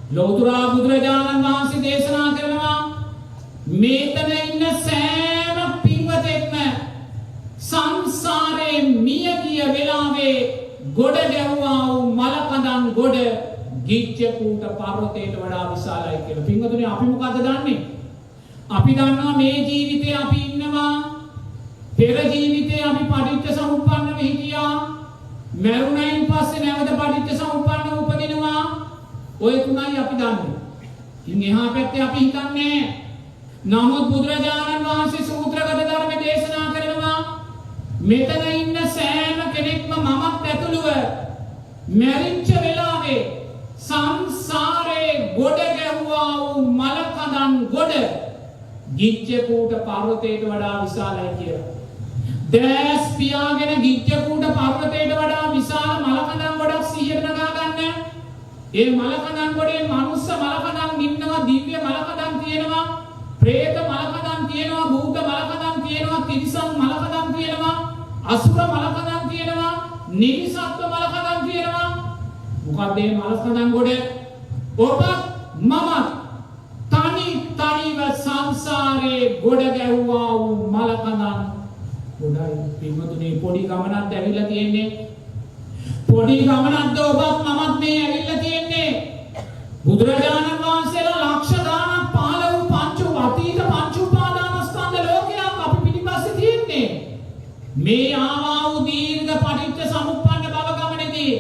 ලෞතර බුදුරජාණන් වහන්සේ දේශනා කරනවා මේතන ඉන්න සෑම පින්වතෙක්ම සංසාරේ මිය ගිය වෙලාවේ ගොඩ ගැව්වා වූ මලකඳන් ගොඩ ගිජ්ජකූට පර්වතයට වඩා විශාලයි කියලා. පින්වතුනි අපි මොකද දන්නේ? අපි දන්නවා මේ ජීවිතේ අපි ඉන්නවා. පෙර ජීවිතේ අපි පටිච්ච සමුප්පන්නව හිටියා. මරුණයින් පස්සේ නැවත පටිච්ච සමුප්පන්නව උපදිනවා. ඔය තුනයි අපි දන්නේ. ඉතින් එහා පැත්තේ අපි හිතන්නේ. නමුත් බුදුරජාණන් වහන්සේ සූත්‍රගත ධර්ම දේශනා කරනවා මෙතන ඉන්න සෑම කෙනෙක්ම මමත් ඇතුළුව මැරිච්ච වෙලාවේ සංසාරේ ගොඩ ගැහුවා වූ මලකඳන් ගොඩ ගිජ්ජකූට පර්වතයට වඩා විශාලයි කියලා. දැස් පියාගෙන ගිජ්ජකූට පර්වතයට වඩා විශාල මලකඳන් ගොඩක් සිහියට නගා ගන්න. ඒ මලකඳන් ගොඩේ මනුස්ස මලකඳන් ඉන්නවා, දිව්‍ය මලකඳන් තියෙනවා, ප්‍රේත මලකඳන් තියෙනවා, භූත මලකඳන් තියෙනවා, තිරිසන් මලකඳන් තියෙනවා, අසුර මලකඳන් තියෙනවා, නිරිසත්ව මලකඳන් තියෙනවා. මොකද මේ මලකඳන් ගොඩ ඔබ මම තනිව සංසාරේ ගොඩ ගැහුවා වූ මලකඳන් ගොඩයි. පින්වතුනි පොඩි ගමනක් ඇවිල්ලා තියෙන්නේ. පොඩි ගමනක්ද ඔබත් මමත් මේ ඇවිල්ලා තියෙන්නේ. බුදුරජාණන් වහන්සේලා ලක්ෂ ගාණක් පහළ වූ පංච අතීත පංච උපාදානස්කන්ධ ලෝකයක් අපි පිටිපස්සේ තියෙන්නේ. මේ ආවා වූ දීර්ඝ පටිච්ච සමුප්පන්න බව ගමනේදී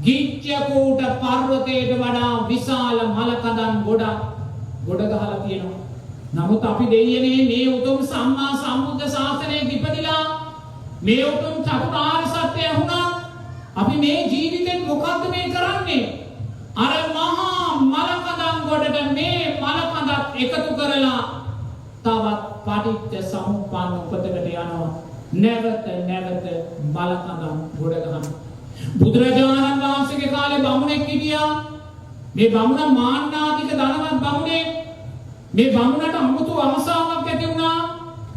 ගිජ්ජකූට පර්වතයට වඩා විශාල මලකඳන් ගොඩ ගහලා තියෙනවා. නමුත් අපි දෙයියනේ මේ උතුම් සම්මා සම්බුද්ධ ශාසනයේ ඉපදිලා මේ උතුම් චතුරාර්ය සත්‍ය වුණා. අපි මේ ජීවිතෙන් මොකද්ද මේ කරන්නේ? අර මහා මලකඳන් ගොඩට මේ මලකඳත් එකතු කරලා තවත් පටිච්ච සමුප්පන්න උපතකට යනවා. නැවත මලකඳන් ගොඩ ගන්න. බුදුරජාණන් වහන්සේගේ කාලේ බමුණෙක් හිටියා. මේ බමුණ මාන්නාධික ධනවත් බමුණෙක්. මේ බමුණට අමුතු ආසාවක් ඇති වුණා.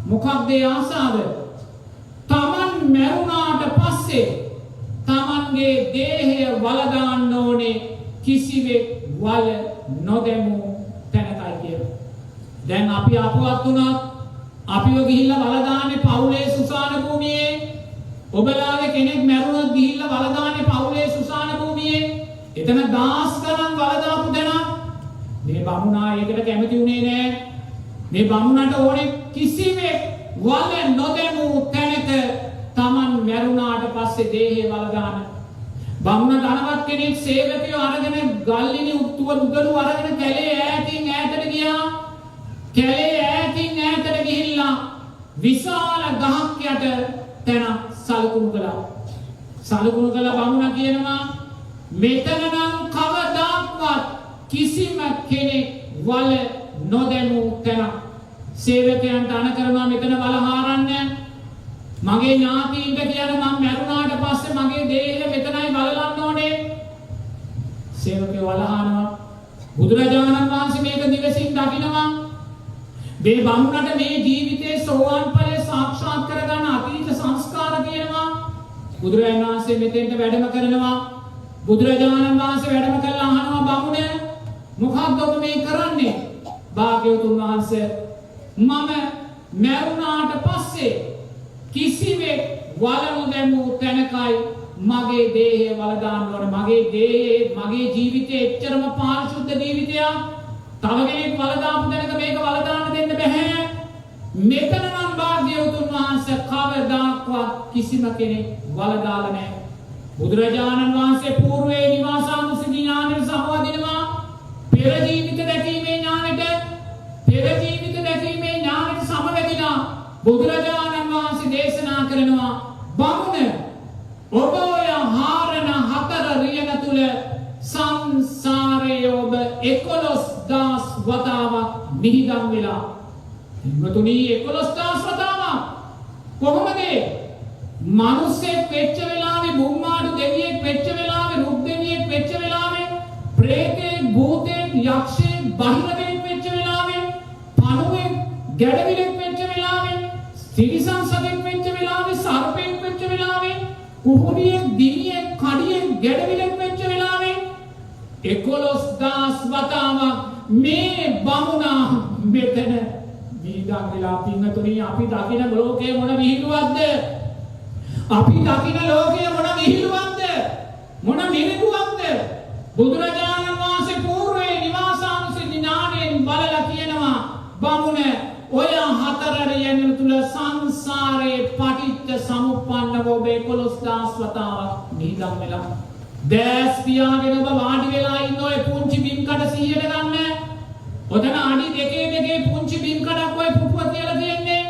මොකක්ද ඒ ආසාව? තමන් මරුණාට පස්සේ තමන්ගේ දේහය වල දාන්න ඕනේ කිසිවෙක් වල නොදැමු තැනකයි කියලා. දැන් අපි අපවත් වුණත් අපිව ගිහිල්ලා වල දාන්නේ පවුලේ සුසාන භූමියේ. ඔබලාගේ කෙනෙක් මැරුණොත් ගිහිල්ලා වල දාන්නේ පවුලේ සුසාන භූමියේ. එතන දාස් ගණන් වල දාපු දෙනා. මේ බමුණා ඒකට කැමති උනේ නෑ. මේ බමුණට ඕනේ කිසිවෙක් වල නොදැමු තැනක තමන් මැරුණාට පස්සේ දේහය වල දාන. බමුණ ධනවත් කෙනෙක් සේවකයෝ අරගෙන ගල්ලිනි උඩු අරගෙන කැලේ ඈතින් ඈතට ගියා. කැලේ ඈතින් ඈතට ගිහිල්ලා විශාල ගහක් යට තැන සලකුණු කළා. සලකුණු කළ බමුණ කියනවා මෙතන නම් කවදාවත් කිසිම කෙනෙක් වල නොදැමු තැන. සේවකයන්ට අණ කරනවා මෙතන වල හාරන්න. මගේ ඥාතීන්ට කියන මම මැරුණාට පස්සේ මගේ දේහය මෙතනයි බලලන්න ඕනේ. සේවකයෝ වලහානවා. බුදුරජාණන් වහන්සේ මේක දිවසින් දකිනවා. මේ බමුණට මේ ජීවිතේ සෝවාන් ඵලය සාක්ෂාත් කරගන්න අතීත සංස්කාර තියෙනවා. බුදුරජාණන් වහන්සේ මෙතෙන්ට වැඩම කරනවා. බුදුරජාණන් වහන්සේ වැඩම කළා අහනවා බමුණ මොකක්ද ඔබ මේ කරන්නේ? භාග්‍යවතුන් වහන්සේ මම මැරුණාට පස්සේ කිසිවෙක් වල නොදැමු තැනකයි මගේ දේහය වල දාන්න ඕන. මගේ ජීවිතේ එච්චරම පාරිශුද්ධ ජීවිතයක්. තව කෙනෙක් වල දාපු තැනක මේක වල දාන්න දෙන්න බෑ. මෙතන නම් භාග්‍යවතුන් වහන්සේ කවදාවත් කිසිම කෙනෙක් වල දාලා නැහැ. බුදුරජාණන් වහන්සේ పూర్වේ නිවාසානුස්සති ඥානෙට සමවදිනවා. පෙර ජීවිත දැකීමේ ඥානෙට සමවැදිලා බුදුරජාණන් වහන්සේ දේශනා කරනවා බමුණ ඔබ ඔය හාරණ හතර රියන තුල සංසාරයේ ඔබ 11000 වතාවක් මිහිදම් වෙලා. ඉන්නතුණි 11000 වතාවක් කොහොමද? මිනිස්සෙක් වෙච්ච වෙලාවේ, බුම්මාඩු දෙවියෙක් වෙච්ච වෙලාවේ, රුක් දෙවියෙක් වෙච්ච වෙලාවේ, ප්‍රේතෙක්, භූතෙක්, යක්ෂයෙක්, බහිරවෙක් වෙච්ච වෙලාවේ, පණුවෙක්, ගැඩවිලෙක් වෙච්ච වෙලාවේ, තිරිසන් සතෙක් වෙච්ච වෙලාවේ, සර්පෙක් වෙච්ච වෙලාවේ, කුහුඩියෙක්, දිනියෙක්, කඩියෙක්, ගැඩවිලෙක් වෙච්ච වෙලාවේ 11,000 වතාවක් මේ බමුණා මෙතන මිහිදන් වෙලා පින්නතුනි අපි දකින ලෝකයේ මොන විහිළුවක්ද? අපි දකින ලෝකයේ මොන විහිළුවක්ද? මොන මිරිඟුවක්ද? බුදුරජාණන් වහන්සේ పూర్වේ නිවාසානුසී ඥාණයෙන් බලලා කියනවා බමුණ ඔය හතරර යන තුල සංසාරේ පටිච්ච සමුප්පන්නව ඔබ 11,000 වතාවක් මිහිදන් වෙලා දැස් පියාගෙන ඔබ වාඩි වෙලා ඉන්න ඔය පුංචි බිම්කඩ 100ට ගන්න. ඔතන අඩි දෙකේ පුංචි බිම්කඩක් ඔය පුපුව කියලා තියෙන්නේ.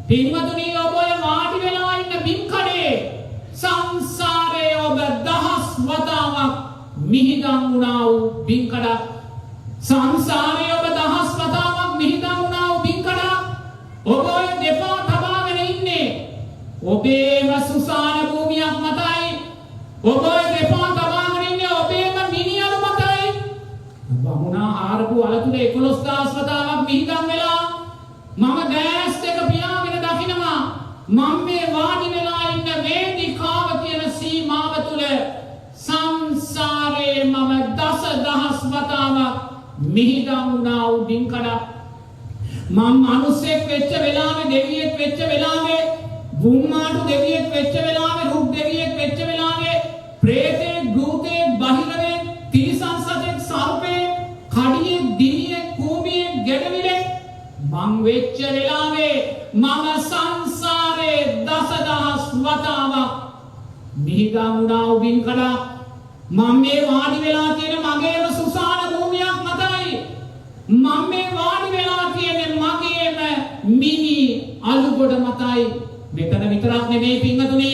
පින්වතුනි ඔබ ඔය වාඩි වෙලා ඉන්න බිම්කඩේ සංසාරේ ඔබ 10 වතාවක් මිහිදන් වුණා වූ බිම්කඩක්. සංසාරේ ඔබ 10 වතාවක් මිහිදන් වුණා වූ බිම්කඩක්. ඔබ ඔය දෙපා තබාගෙන ඉන්නේ ඔබේම සුසාන භූමියක් මතයි. ඔබ ඔය දෙපා තබාගෙන ඉන්නේ ඔබේම මිනිඅලු මතයි. බමුණා ආරපු අලතුල 11,000 වතාවක් මිහිදන් වෙලා මම දැස් දෙක පියාගෙන දකිනවා මම මේ වාඩි වෙලා ඉන්න වේදිකාව කියන සීමාව තුල සංසාරේ මම 10,000 වතාවක් මිහිදන් වුණා වූ බිම්කඩක්. මම මිනිසෙක් වෙච්ච වෙලාවේ දෙවියෙක් වෙච්ච වෙලාවේ බුම්මාටු දෙවියෙක් වෙච්ච වෙලාවේ රුක් දෙවියෙක් වෙච්ච වෙලාවේ ප්‍රේතේ භූතේ බහිරවේ තිරිසන් සතෙක් සර්පේ කඩියෙක් දිනියෙක් කූඹියෙක් ගැඩවිලෙක් මං වෙච්ච වෙලාවේ මම සංසාරේ 10,000 වතාවක් මිහිදන් වුණා වූ බිම්කඩක්. මම මේ වාඩි වෙලා තියෙන මගේම සුසාන භූමියක් මතයි. මම මේ වාඩි වෙලා තියෙන මගේම මිනි අලුගොඩ මතයි. මෙතන විතරක් නෙමෙයි පින්වතුනි.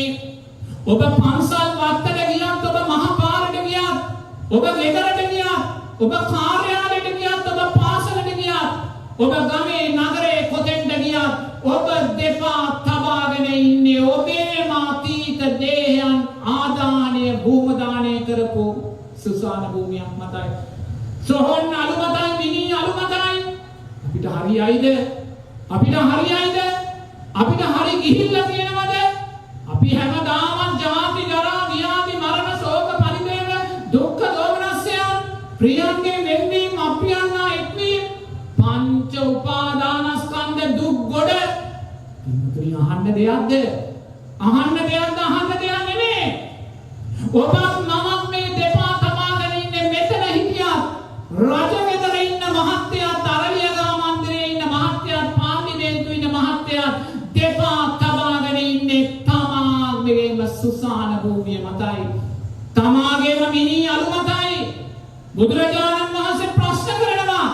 ඔබ පන්සල් වත්තට ගියත් ඔබ මහ පාරට ගියත් ඔබ ගෙදරට ගියත් ඔබ කාර්යාලයට ගියත් ඔබ පාසලට ගියත් ඔබ ගමේ නගරේ කොතෙන්ද ගියත් ඔබ දෙපා තබාගෙන ඉන්නේ ඔබේම අතීත දේහයන් ආදානය භූමදානය කරපු සුසාන භූමියක් මතයි. සොහොන් අලු මතයි මිනි අලු මතයි. අපිට හරියයිද? අපිට හරියයිද? අපිට හරි ගිහිල්ලා තියෙනවද? අපි හැමදාම ජාති ජරා ව්‍යාධි මරණ ශෝක පරිදේව දුක්ඛ දෝමනස්යන් ප්‍රියන්ගේ වෙන්වීම අප්‍රියන්නා එක්වීම පංච උපාදානස්කන්ධ දුක් ගොඩ ඉන්ද්‍රිය අහන්න දෙයක්ද? අහන්න දෙයක්ද? අහන්න දෙයක් නෙමෙයි. ඔබ මම මේ දෙපා තබාගෙන ඉන්නේ මෙතන හිටියත් රජ ගෙදර ඉන්න මහත්තයාත් අරලියගා මන්දිරේ ඉන්න මහත්තයාත් පාර්ලිමේන්තුවේ ඉන්න මහත්තයාත් දෙපා තබාගෙන ඉන්නේ තමාගේම සුසාන භූමිය මතයි. තමාගේම මිනි අලු මතයි. බුදුරජාණන් වහන්සේ ප්‍රශ්න කරනවා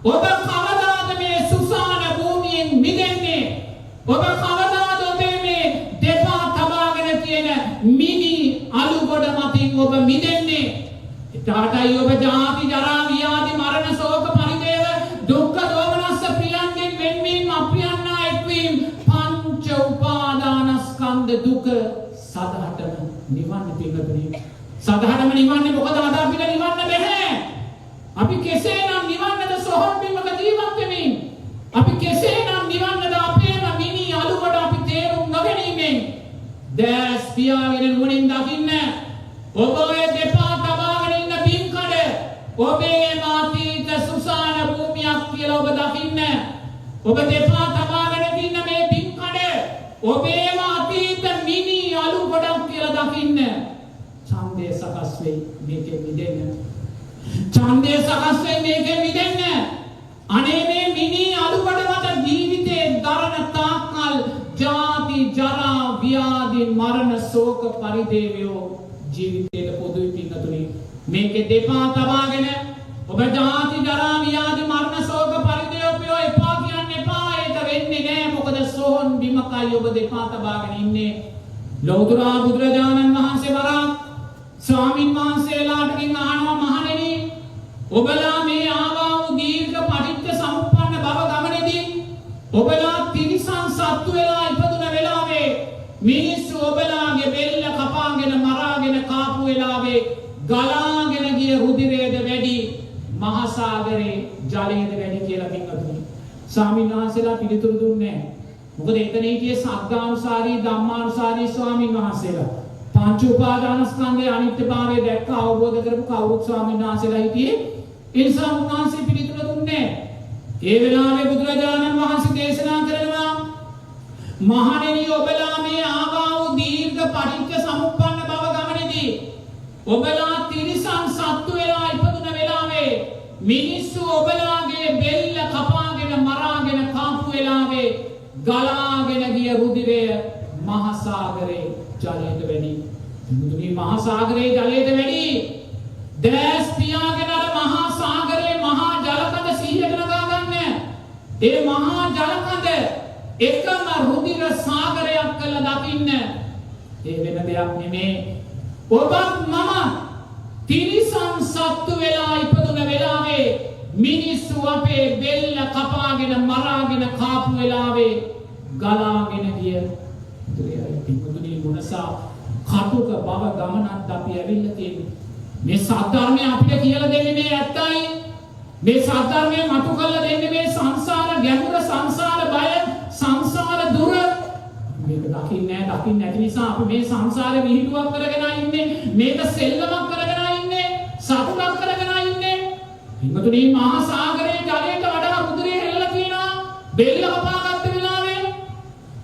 ඔබ කවදාද මේ සුසාන භූමියෙන් මිදෙන්නේ? ඔබ කවදාද ඔබේ මේ දෙපා තබාගෙන තියෙන මිනි අලු ගොඩ මතින් ඔබ මිදෙන්නේ? එතකොටයි ඔබ ජාති ජරා ව්‍යාධි මරණ ශෝක පරිදේව දුක්ඛ දෝමනස්ස ප්‍රියන්ගෙන් වෙන්වීම අප්‍රියන්නා එක්වීම පංච උපාදානස්කන්ධ දුක සදහටම නිවන්න පිටුතුනි. සදහටම නිවන්නේ මොකද? අද අපිට නිවන්න බැහැ. අපි කෙසේනම් නිවන්නද සොහොන් බිමක ජීවත් වෙමින්? අපි කෙසේනම් නිවන්නද අපේම මිනි අලුගොඩ අපි තේරුම් නොගැනීමෙන්? දැස් පියාගෙන නුවණින් දකින්න. ඔබ ඔය දෙපා තබාගෙන ඉන්න බිම්කඩ ඔබේ මාතීත සුසාන භූමියක් කියලා ඔබ දකින්න. ඔබ දෙපා තබාගෙන ඉන්න මේ බිම්කඩ ඔබේ මාතීත මිනි අලු ගොඩක් කියලා දකින්න. ඡන්දය සකස් වෙයි මේකෙන් මිදෙන්න. ඡන්දය සකස් වෙයි මේකෙන් මිදෙන්න. අනේ මේ මිනි අලු ගොඩ මත ජීවිතේ දරණ තාක්කල් ජාති ජරා ව්‍යාධි මරණ ශෝක පරිදේවයෝ ජීවිතේට පොදුයි පින්නතුනි. මේකේ දෙපා තබාගෙන ඔබ ජාති ජරා ව්‍යාධි මරණ ශෝක පරිදේවයෝ එපා කියන්න එපා. ඒක වෙන්නේ නෑ. මොකද සෝහන් බිමකයි ඔබ දෙපා තබාගෙන ඉන්නේ. ලෞතර බුදුරජාණන් වහන්සේ වරක් ස්වාමින් වහන්සේලාටකින් අහනවා මහණෙනි ඔබලා මේ ආවා වූ දීර්ඝ පටිච්ච සමුප්පන්න භව ගමනේදී ඔබලා තිරිසන් සත්තු වෙලා ඉපදුන වෙලාවේ මිනිස්සු ඔබලාගේ බෙල්ල කපාගෙන මරාගෙන කාපු වෙලාවේ ගලාගෙන ගිය රුධිරයේද වැඩි මහා සාගරේ ජලයේද වැඩි කියලා පින්වතුනි ස්වාමීන් වහන්සේලා පිළිතුරු දුන්නේ නැහැ. මොකද එතන හිටියේ සග්ගානුසාරී ධම්මානුසාරී ස්වාමීන් වහන්සේලා. පංච උපාදානස්කන්ධයේ අනිත්‍යභාවය දැක්ක අවබෝධ කරපු කවුරුත් ස්වාමීන් වහන්සේලා හිටියේ. ඒ නිසා උන්වහන්සේ පිළිතුර දුන්නේ. ඒ වෙලාවේ බුදුරජාණන් වහන්සේ දේශනා කරනවා මහණෙනි ඔබලා මේ ආවා වූ දීර්ඝ පටිච්ච සමුප්පන්න බව ගමනේදී ඔබලා තිරිසන් සත්තු වෙලා ඉපදුන වෙලාවේ මිනිස්සු ඔබලාගේ බෙල්ල කපාගෙන මරාගෙන කාපු වෙලාවේ ගලාගෙන ගිය රුධිරය මහ සාගරේ ජලයට වැඩි. මුදුනේ මහ සාගරේ ජලයට වැඩි. දැස් පියාගෙන අර මහා සාගරේ මහා ජලකඳ 100කට නගා ගන්න. ඒ මහා ජලකඳ එකම රුධිර සාගරයක් කළා දකින්න. ඒ වෙන දෙයක් නෙමේ. ඔබත් මම තිරිසන් සත්තු වෙලා ඉපදුන වෙලාවේ මිනිස්සු අපේ බෙල්ල කපාගෙන මරාගෙන කාපු වෙලාවේ ගලාගෙන ගිය පිටුදුනේ මොනසා කටුක බව ගමනක් අපි ඇවිල්ලා තියෙන්නේ. මේ සත්‍යර්මය අපිට කියලා දෙන්නේ මේ ඇත්තයි. මේ සත්‍යර්මය මතු කරලා දෙන්නේ මේ සංසාර ගැඹුර, සංසාර බය, සංසාර දුර. මේක දකින්නේ නැති නිසා අපි මේ සංසාරේ විහිළුවක් කරගෙන ඉන්නේ. මේක සෙල්ලමක් කරගෙන ඉන්නේ. සතුටක් කරගෙන ඉන්නේ. පිටුදුනේ මහා සාගරයේ ජලයට වඩා රුධිරය හෙළලා තියෙනවා. බෙල්ල කපාගත්ත වෙලාවේ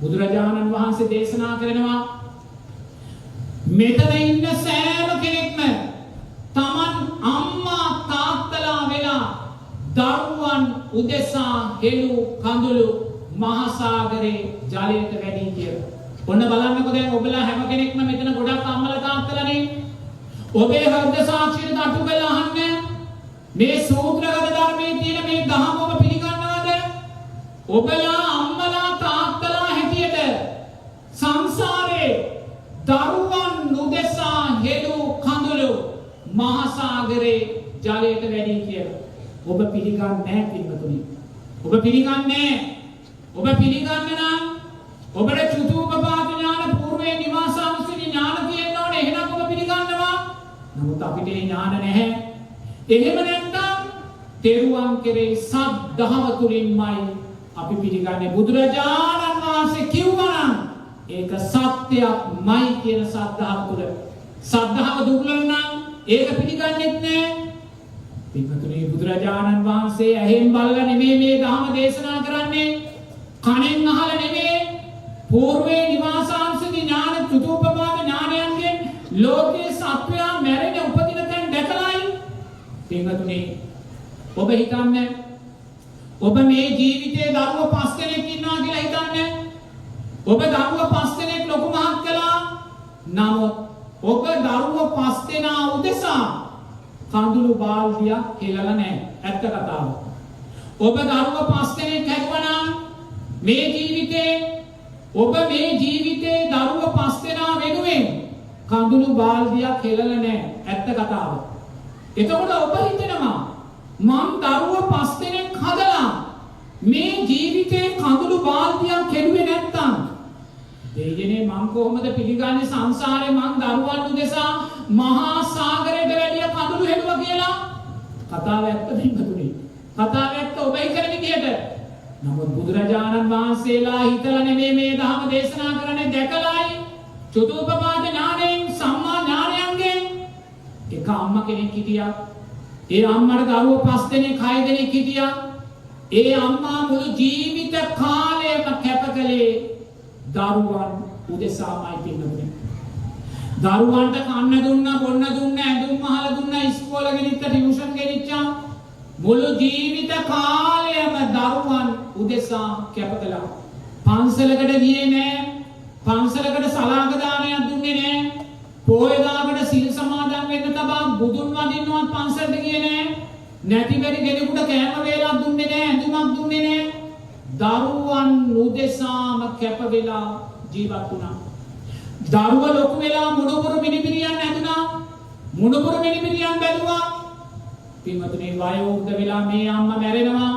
බුදුරජාණන් වහන්සේ දේශනා කරනවා මෙතන ඉන්න සෑම කෙනෙක්ම තමන් අම්මා තාත්තලා වෙලා දරුවන් උදෙසා හෙළු කඳුළු මහ සාගරේ ජලයට වැඩි කියලා. ඔන්න බලන්නකෝ දැන් ඔබලා හැම කෙනෙක්ම මෙතන ගොඩක් අම්මලා තාත්තලානේ. ඔබේ හෘද සාක්ෂියට අටු කරලා අහන්න මේ සූත්‍රගත ධර්මයේ තියෙන මේ දහම ඔබ පිළිගන්නවද? ඔබලා අම්මලා තාත්තලා හැටියට සංසාරේ දරුවන් උදෙසා හෙළු කඳුළු මහ සාගරේ ජලයට වැඩි කියලා. ඔබ පිළිගන්නේ නැහැ පින්වතුනි. ඔබ පිළිගන්නේ නැහැ. ඔබ පිළිගන්න නම් ඔබට චතුූපපාත ඥාන పూర్වේ නිවාසානුස්සති ඥාන තියෙන්න ඕනේ. එහෙනම් ඔබ පිළිගන්නවා. නමුත් අපිට ඒ ඥාන නැහැ. එහෙම නැත්නම් තෙරුවන් කෙරේ සද්ධාව තුලින්මයි අපි පිළිගන්නේ. බුදුරජාණන් වහන්සේ කිව්වා නම් ඒක සත්‍යයක්මයි කියන සද්ධාව තුල. සද්ධාව දුර්වල නම් ඒක පිළිගන්නෙත් නෑ. පිටුතුනේ බුදුරජාණන් වහන්සේ ඇහෙන් බලලා නෙමෙයි මේ ධර්ම දේශනා කරන්නේ. කනෙන් අහලා නෙමෙයි. పూర్වේ නිවාසාංශති ඥාන චතුූපපාද ඥානයන්ගෙන් ලෝකේ සත්වයා මැරෙන උපදින තැන් දැකලායි. පිටුතුනේ ඔබ හිතන්නේ ඔබ මේ ජීවිතේ දරුවෝ 5 දෙනෙක් ඉන්නවා කියලා හිතන්නේ. ඔබ දරුවෝ 5 දෙනෙක් ලොකු මහත් කළා. නමුත් ඔබ දරුවෝ 5 දෙනා උදෙසා කඳුළු බාල්දියක් හෙලලා නැහැ. ඇත්ත කතාව. ඔබ දරුවෝ 5 දෙනෙක් හැදුවනම් මේ ජීවිතේ ඔබ මේ ජීවිතේ දරුවෝ 5 දෙනා වෙනුවෙන් කඳුළු බාල්දියක් හෙලලා නැහැ. ඇත්ත කතාව. එතකොට ඔබ හිතනවා මම දරුවෝ 5 දෙනෙක් හදලා මේ ජීවිතේ කඳුළු බාල්දියක් හෙළුවේ නැත්තම් දෙයනේ මං කොහොමද පිළිගන්නේ සංසාරේ මං දරුවන් උදෙසා මහා සාගරයට වැඩිය කඳුළු හෙළුවා කියලා? කතාව ඇත්ත පිටුනේ. කතාව ඇත්ත ඔබ හිතන විදිහට. නමුත් බුදුරජාණන් වහන්සේලා හිතලා නෙමෙයි මේ ධර්ම දේශනා කරන්නේ දැකලායි. චතුූපපාද ඥාණයෙන් සම්මා ඥානයන්ගෙන් එක අම්මා කෙනෙක් හිටියා. ඒ අම්මට දරුවෝ 5 දෙනෙක් 6 දෙනෙක් හිටියා. ඒ අම්මා මුළු ජීවිත කාලයම කැපකලේ දරුවන් උදෙසාමයි පින්නතුනේ. දරුවන්ට කන්න දුන්නා, බොන්න දුන්නා, ඇඳුම් මහල දුන්නා, ඉස්කෝලේ ගෙනිච්ච, ටියුෂන් ගෙනිච්චා. මුළු ජීවිත කාලයම දරුවන් උදෙසා කැපකලා. පන්සලකට ගියේ නෑ. පන්සලකට සලාක දානයක් දුන්නේ නෑ. පොයදාකට සිල් සමාදන් වෙන්න තබා බුදුන් වඳින්නවත් පන්සලට ගියේ නෑ. නැති බැරි කෙනෙකුට කෑම වේලක් දුන්නේ නෑ, ඇඳුමක් දුන්නේ නෑ. දරුවන් උදෙසාම කැප වෙලා ජීවත් වුණා. දරුවා ලොකු වෙලා මුණුබුරු මිනිබිරියන් ඇදුනා. මුණුබුරු මිනිබිරියන් බැලුවා. පින්වතුනි වයෝවෘද්ධ වෙලා මේ අම්මා මැරෙනවා.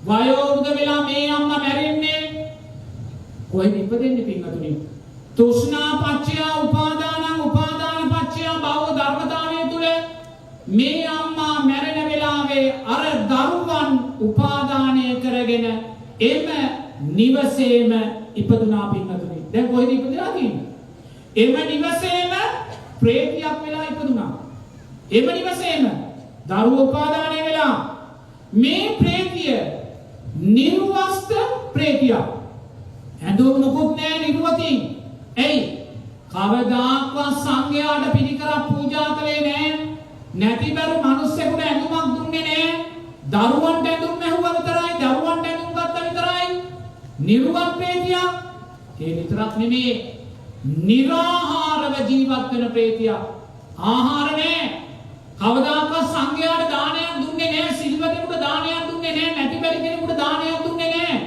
වයෝවෘද්ධ වෙලා මේ අම්මා මැරෙන්නේ. කොහෙද ඉපදෙන්නේ පින්වතුනි? තෘෂ්ණා පච්චය උපාදානං උපාදාන පච්චය භව ධර්මතාවය තුල මේ අම්මා මැරෙන වෙලාවේ අර දරුවන් උපාදානය කරගෙන එම නිවසේම ඉපදුනා පින්වතුනි. දැන් කොහෙද ඉපදලා තියෙන්නේ? එම නිවසේම ප්‍රේතියක් වෙලා ඉපදුනා. එම නිවසේම දරුවෝ උපාදානය වෙලා මේ ප්‍රේතිය නිර්වස්ත ප්‍රේතියක්. ඇඳුම් මොකුත් නැහැ නිර්වතින්. එයි කවදාක්වත් සංඝයාට පිළිකරක් පූජා කළේ නැහැ. නැතිබරු මිනිස්සුන්ට ඇඳුමක් දුන්නේ නැහැ. දරුවන්ට ඇඳුම් නැහුවා විතරයි. දරුවන්ට ඇඳුම් ගත්තා විතරයි. නිර්වත් ප්‍රේතියක්. ඒ විතරක් නෙමෙයි निराहारව ජීවත් වෙන ප්‍රේතියක්. ආහාර නැහැ. කවදාකවත් සංඝයාට දානයක් දුන්නේ නැහැ. සිල්වතෙකුට දානයක් දුන්නේ නැහැ. නැති බැරි කෙනෙකුට දානයක් දුන්නේ නැහැ.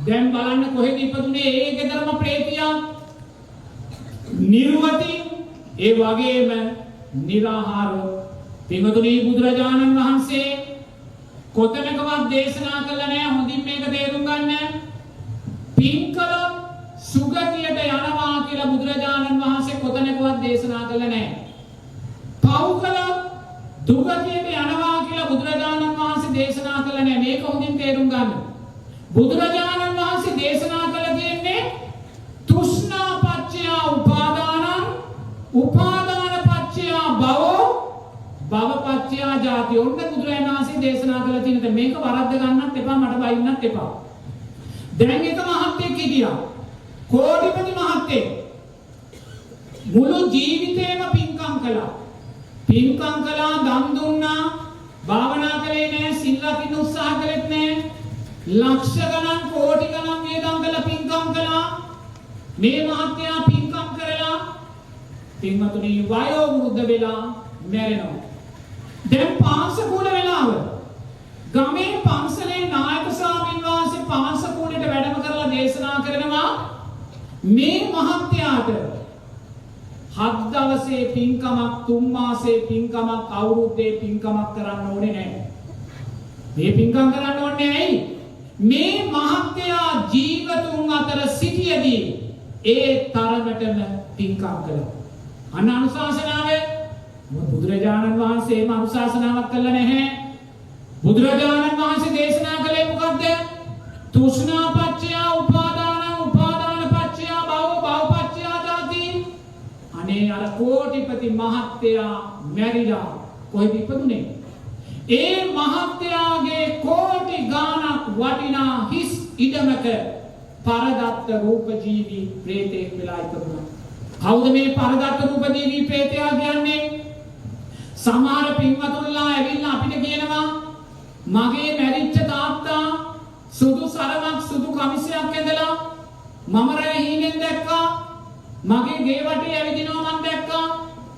දැන් බලන්න කොහෙද ඉපදුනේ ඒ ගෙදරම ප්‍රේතියක්. නිර්වති ඒ වගේම निराहारව. පින්වතුනි බුදුරජාණන් වහන්සේ කොතනකවත් දේශනා කළා නැහැ. හොඳින් මේක තේරුම් ගන්න. පින්කල සුගතියට යනවා කියලා බුදුරජාණන් වහන්සේ කොතනකවත් දේශනා කළා නැහැ. පව්කල දුගතියට යනවා කියලා බුදුරජාණන් වහන්සේ දේශනා කළා නැහැ. මේක හොඳින් තේරුම් ගන්න. බුදුරජාණන් වහන්සේ දේශනා කළා කියන්නේ තෘෂ්ණා පච්චය උපාදානං උපාදාන පච්චය භවෝ භව පච්චය ජාති. ඔන්න බුදුරජාණන් වහන්සේ දේශනා කළා තියෙන මේක වරද්ද ගන්නත් එපා මට බයින්නත් එපා. දැන් එක මහත්යෙක් හිටියා. කෝටිපති මහත්තයෙක්. මුළු ජීවිතේම පින්කම් කළා. පින්කම් කළා, දන් දුන්නා, භාවනා කළේ නැහැ, සිල් රකින්න උත්සාහ කළෙත් නැහැ. ලක්ෂ ගණන් කෝටි ගණන් වේදම් කළා පින්කම් කළා. මේ මහත්තයා පින්කම් කරලා පින්වතුනි වයෝ වෘද්ධ වෙලා මැරෙනවා. දැන් පාංශකූල වෙලාව. ගමේ පන්සලේ නායක ස්වාමීන් වහන්සේ පාංශකූලෙට වැඩම කරලා දේශනා කරනවා මේ මහත්තයාට 7 දවසේ පින්කමක් 3 මාසේ පින්කමක් අවුරුද්දේ පින්කමක් කරන්න ඕනේ නැහැ. මේ පින්කම් කරන්න ඕනේ ඇයි? මේ මහත්තයා ජීවතුන් අතර සිටියදී ඒ තරමටම පින්කම් කළා. අන්න අනුශාසනාව බුදුරජාණන් වහන්සේම අනුශාසනාවක් කළා නැහැ. බුදුරජාණන් වහන්සේ දේශනා කළේ මොකද්ද? තෘෂ්ණා පච්චය උපාදානං උපාදාන පච්චය භව භව පච්චය ජාති. අනේ අර කෝටිපති මහත්තයා මැරිලා කොහෙද ඉපදුනේ? ඒ මහත්තයාගේ කෝටි ගාණක් වටිනා හිස් ඉඩමක පරදත්ත රූපජීවී ප්‍රේතෙක් වෙලා ඉපදුනා. කවුද මේ පරදත්ත රූපජීවී ප්‍රේතයා කියන්නේ? සමහර පින්වතුන්ලා ඇවිල්ලා අපිට කියනවා මගේ මැරිච්ච තාත්තා සුදු සරමක් සුදු කමිසයක් ඇඳලා මම රැ හීනෙන් දැක්කා. මගේ ගේ වටේ ඇවිදිනවා මම දැක්කා.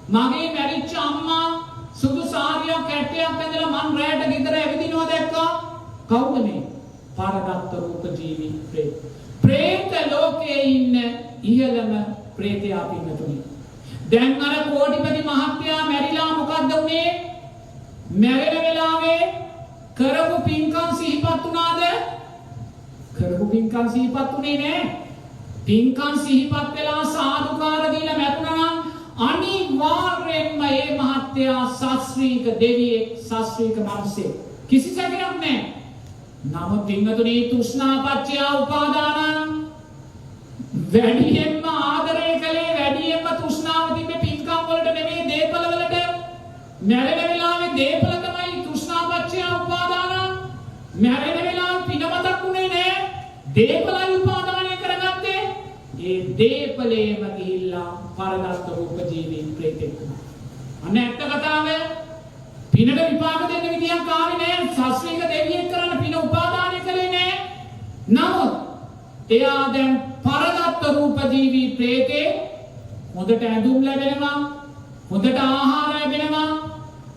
මගේ මැරිච්ච අම්මා සුදු සාරියක් කැටයක් ඇඳලා මම රැට ගෙදර ඇවිදිනවා දැක්කා. කවුද මේ? පරදත්ත රූපජීවී ප්‍රේත. ප්‍රේත ලෝකයේ ඉන්න ඉහළම ප්‍රේතයා පින්නතුනි. දැන් අර කෝටිපති මහත්තයා මැරිලා මොකද්ද උනේ? මැරෙන වෙලාවේ කරපු පින්කම් සිහිපත් වුණාද? කරපු පින්කම් සිහිපත් උනේ නැහැ. පින්කම් සිහිපත් වෙලා සාදුකාර දීලා මැරුණා නම් අනිවාර්යෙන්ම මේ මහත්තයා ශාස්ත්‍රීක දෙවියෙක්, ශාස්ත්‍රීක මිනිසෙක්. කිසි සැකයක් නැහැ. නමුත් පින්වතුනි තෘෂ්ණා පච්චය උපාදානං වැඩියෙන්ම ආදරය කළේ වැඩියෙන්ම තෘෂ්ණාව තිබේ පින්කම් වලට නෙමෙයි දේපල වලට. මැරෙන වෙලාවේ දේපල තමයි තෘෂ්ණා පච්චය උපාදානං. මැරෙන වෙලාවේ පින මතක් උනේ නැහැ. දේපලයි උපාදානය කරගත්තේ. ඒ දේපලේම ගිහිල්ලා පරදත්ත රූපජීවී ප්‍රේතෙක් වුණා. අන්න ඇත්ත කතාව. පිනට විපාක දෙන්න විදියක් ආවේ නැහැ. ශාස්ත්‍රීය දෙවියෙක් කරන්න පින උපාදානය කළේ නැහැ. නමුත් එයා දැන් පරදත්ත රූපජීවී ප්‍රේතේ හොඳට ඇඳුම් ලැබෙනවා, හොඳට ආහාර ලැබෙනවා,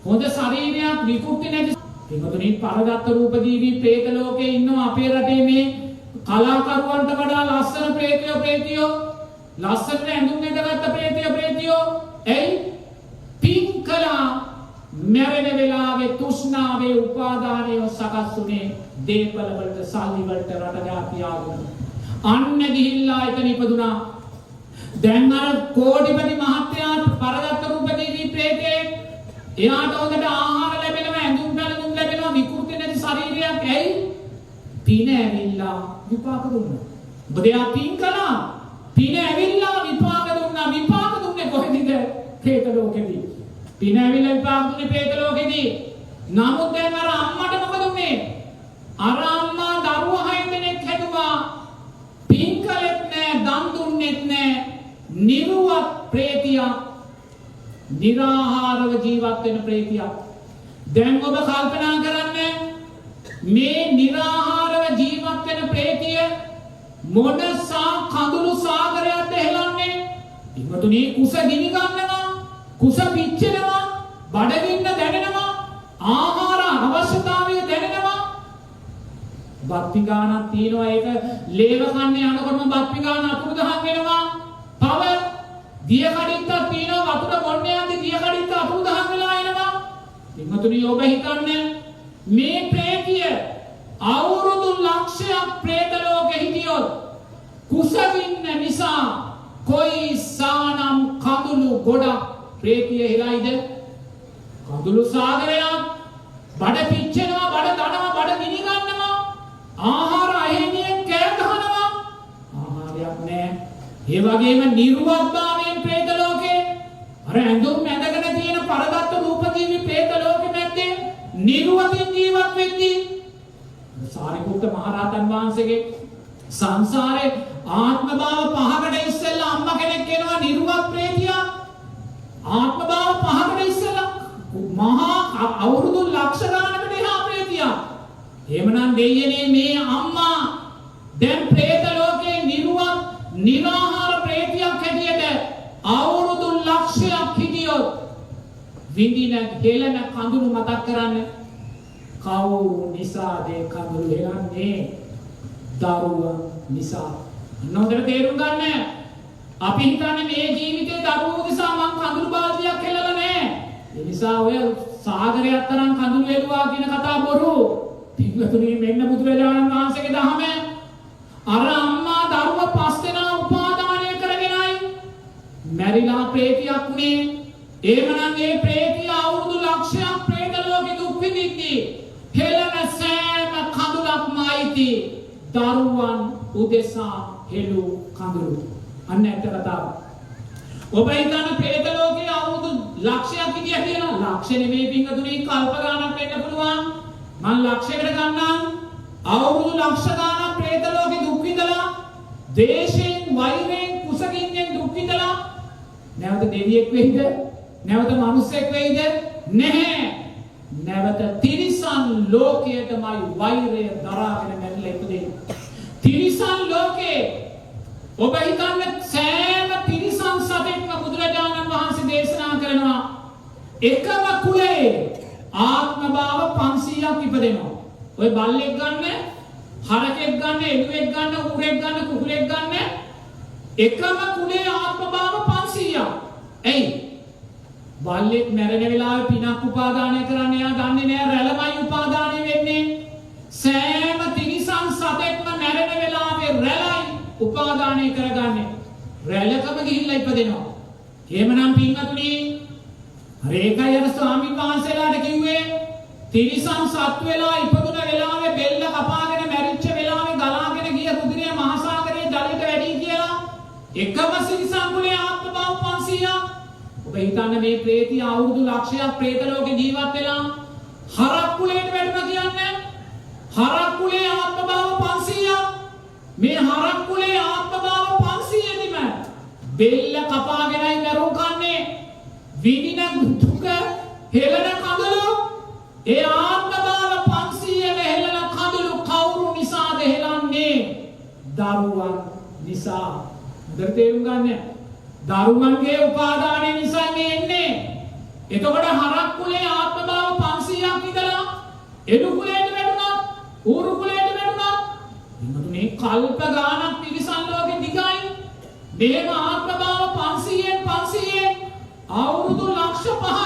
හොඳ ශරීරයක් විකෘති නැති. පින්වතුනි පරදත්ත රූපජීවී ප්‍රේත ලෝකේ ඉන්නවා අපේ රටේ මේ කලාකරුවන්ට වඩා ලස්සන ප්‍රේතයෝ ලස්සනට ඇඳුම් ඇඳගත්ත ප්‍රේතයෝ ඇයි? පින් කළා මැරෙන වෙලාවේ තෘෂ්ණාවේ උපාදානය සකස් වුනේ දේපල වලට, සල්ලි වලට, රට ජාතිය ආගම. අන්න ගිහිල්ලා එතන ඉපදුනා. දැන් අර කෝටිපති මහත්තයාට පරදත්ත රූපජීවී ප්‍රේතේ එයාට හොඳට ආහාර ලැබෙනවා, ඇඳුම් පැළඳුම් ලැබෙනවා, විකෘති නැති ශරීරයක්. ඇයි? පින ඇවිල්ලා විපාක දුන්නා. ඔබ දෙයක් පින් කළා, පින ඇවිල්ලා විපාක දුන්නා. විපාක ප්‍රේත ලෝකෙදී. පින ඇවිල්ලා විපාක දුන්නේ ප්‍රේත ලෝකෙදී. නමුත් දැන් අර අම්මට මොකද උනේ? අර අම්මා දරුවා 6 දෙනෙක් හැදුවා. පින් කළෙත් නෑ, දන් දුන්නෙත් නෑ. නිර්වත් ප්‍රේතියක්. निराहारව ජීවත් වෙන ප්‍රේතියක්. දැන් ඔබ කල්පනා කරන්න මේ निराहारව ජීවත් වෙන ප්‍රේතිය මොනසා කඳුළු සාගරයක්ද හෙලන්නේ? ඉක්මතුණී කුස ගිනි ගන්නවා, කුස පිච්චෙනවා, බඩගින්න දැනෙනවා, ආහාර අවශ්‍යතාවය දැනෙනවා. බත්පි ගානක් තියෙනවා, ඒක ලේව කන්නේ යනකොටම බත්පි ගාන අතුරුදහන් වෙනවා. තව දිය කඩਿੱත්තක් තියෙනවා, වතුර බොන්න යද්දී දිය කඩਿੱත්ත අතුරුදහන් වෙලා එනවා. ඉක්මතුණී ඔබ හිතන්නේ මේ ප්‍රේතිය අවුරුදු ලක්ෂයක් ප්‍රේත ලෝකෙ හිටියොත් කුසගින්න නිසා කොයි සානම් කඳුළු ගොඩක් ප්‍රේතිය හෙලයිද? කඳුළු සාගරයක්. බඩ පිච්චෙනවා, බඩ දනවා, බඩ ගිනි ගන්නවා, ආහාර අහිමියෙන් කෑ ගහනවා, ආහාරයක් නැහැ. ඒ වගේම නිර්වද්භාවයෙන් ප්‍රේත ලෝකේ අර ඇඳුම් ඇඳගෙන තියෙන පරදත්ත රූපජීවි ප්‍රේත ලෝකෙ මැද්දේ නිර්වදින් ජීවත් වෙද්දී සාරිපුත්ත මහරහතන් වහන්සේගේ සංසාරේ ආත්ම භාව පහකට ඉස්සෙල්ලා අම්මා කෙනෙක් එනවා නිර්වත් ප්‍රේතියක්. ආත්ම භාව පහකට ඉස්සෙල්ලා මහා අවුරුදු ලක්ෂ ගණනකට එහා ප්‍රේතියක්. එහෙමනම් දෙයියනේ මේ අම්මා දැන් ප්‍රේත ලෝකේ නිර්වත් නිරාහාර ප්‍රේතියක් හැටියට අවුරුදු ලක්ෂයක් හිටියොත් විඳින හෙලන කඳුළු මතක් කරන්නේ. කවුරු නිසාද කඳුළු හෙලන්නේ? දරුවා නිසා. නෝදර තේරුම් ගන්න. අපි හිතන්නේ මේ ජීවිතේ දරුවෝ නිසා මං කඳුළු බාල්දියක් හෙලලා නැහැ. ඒ නිසා ඔය සාගරයක් තරම් කඳුළු හෙළුවා කියන කතා බොරු. පිටුතුණී මෙන්න බුදුරජාණන් වහන්සේගේ දහම. අර අම්මා දරුවා 5 දෙනා උපාදානය කරගෙනයි මැරිලා ප්‍රේතියක් උනේ. එහෙමනම් මේ ප්‍රේතිය අවුරුදු ලක්ෂයක් ප්‍රේත ලෝකෙ දුක් විඳිද්දී හෙළන සෑම කඳුලක්මයිති දරුවන් උදෙසා හෙළු කඳුළු. අන්න ඇත්ත කතාව. ඔබ හිතන ප්‍රේත ලෝකේ අවුරුදු ලක්ෂයක් හිටියා කියලා. ලක්ෂ නෙමෙයි පින්වතුනි, කල්ප ගාණක් වෙන්න පුළුවන්. මම ලක්ෂයකට ගන්නම්. අවුරුදු ලක්ෂ ගාණක් ප්‍රේත ලෝකේ දුක් විඳලා, දේශයෙන්, වෛරයෙන්, කුසගින්නෙන් දුක් විඳලා නැවත දෙවියෙක් වෙයිද? නැවත මිනිසෙක් වෙයිද? නැහැ. නැවත තිරිසන් ලෝකයටමයි වෛරය දරාගෙන මැරිලා ඉපදෙන්නේ. තිරිසන් ලෝකේ ඔබ හිතන්නේ සෑම තිරිසන් සතෙක්ම බුදුරජාණන් වහන්සේ දේශනා කරනවා එකම කුලේ ආත්ම භාව 500ක් ඉපදෙනවා. ඔය බල්ලෙක් ගන්න, හරකෙක් ගන්න, එළුවෙක් ගන්න, ඌරෙක් ගන්න, කුකුලෙක් ගන්න, එකම කුලේ ආත්ම භාව 500ක්. එයි බල්ලෙක් මැරෙන වෙලාවේ පිනක් උපාදානය කරන්න එයා දන්නේ නැහැ, රැළමයි උපාදානය වෙන්නේ. සෑම තිරිසන් සතෙක්ම මැරෙන වෙලාවේ රැළයි උපාදානය කරගන්නේ. රැළකම ගිහිල්ලා ඉපදෙනවා. එහෙමනම් පින්වතුනි, අර ඒකයි අර ස්වාමීන් වහන්සේලාට කිව්වේ තිරිසන් සත් වෙලා ඉපදුන වෙලාවේ බෙල්ල කපාගෙන මැරිච්ච වෙලාවේ ගලාගෙන ගිය රුධිරය මහසાગරයේ ජලයට වැඩි කියලා. එකම තිරිසන් කුලේ ආත්ම භාව 500ක්. ඔබ හිතන්නේ මේ ප්‍රේතිය අවුරුදු ලක්ෂයක් ප්‍රේත ලෝකේ ජීවත් වෙලා හරක් කුලයට වැටුණා කියන්නේ. හරක් කුලේ ආත්ම භාව 500ක්. මේ හරක් කුලේ ආත්ම භාව 500 දෙම බෙල්ල කපාගෙනයි මරුන් කන්නේ. විඳින දුක හෙළන කඳුළු, ඒ ආත්ම භාව 500 හෙළන කඳුළු කවුරු නිසාද හෙළන්නේ? දරුවන් නිසා. හොඳට තේරුම් ගන්න. දරුවන්ගේ උපාදානය නිසා මේ එන්නේ. එතකොට හරක් කුලේ ආත්ම භාව 500ක් ඉඳලා එළු කුලයට වැටුණා, ඌරු කුලයට වැටුණා. එන්නතුනේ කල්ප ගානක් තිරිසන් ලෝකෙ දිගයි. මේම ආත්ම භාව 500න් 500න් අවුරුදු ලක්ෂ 5ක්